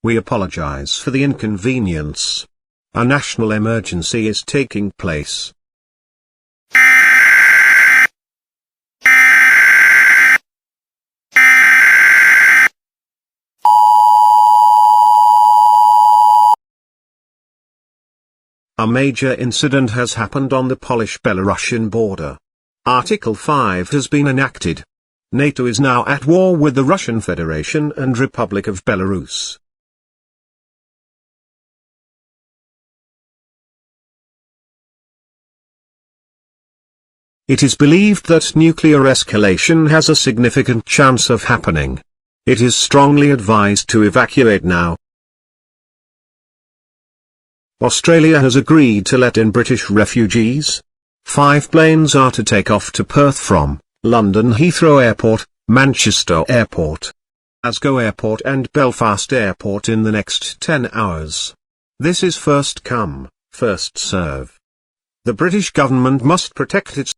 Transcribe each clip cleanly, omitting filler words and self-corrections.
We apologize for the inconvenience. A national emergency is taking place. A major incident has happened on the Polish-Belarusian border. Article 5 has been enacted. NATO is now at war with the Russian Federation and Republic of Belarus. It is believed that nuclear escalation has a significant chance of happening. It is strongly advised to evacuate now. Australia has agreed to let in British refugees. 5 planes are to take off to Perth from London Heathrow Airport, Manchester Airport, Glasgow Airport and Belfast Airport in the next 10 hours. This is first come, first serve. The British government must protect its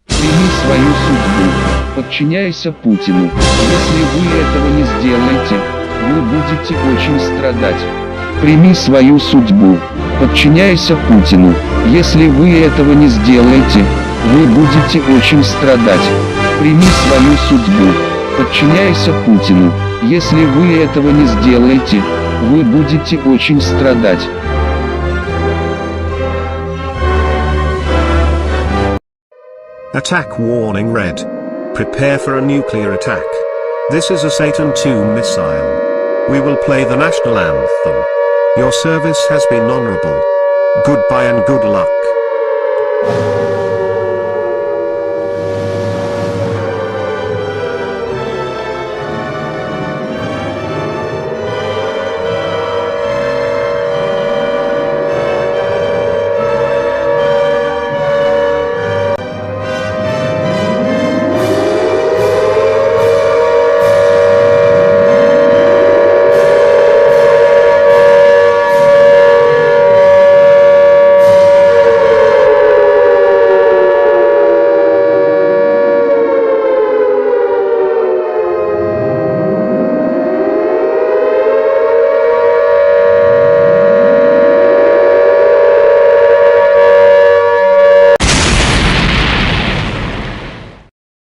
Прими свою судьбу, подчиняйся Путину. Если вы этого не сделаете, вы будете очень страдать. Прими свою судьбу, подчиняйся Путину. Если вы этого не сделаете, вы будете очень страдать. Прими свою судьбу, подчиняйся Путину. Если вы этого не сделаете, вы будете очень страдать. Attack warning red. Prepare for a nuclear attack. This is a Satan II missile. We will play the national anthem. Your service has been honorable. Goodbye and good luck.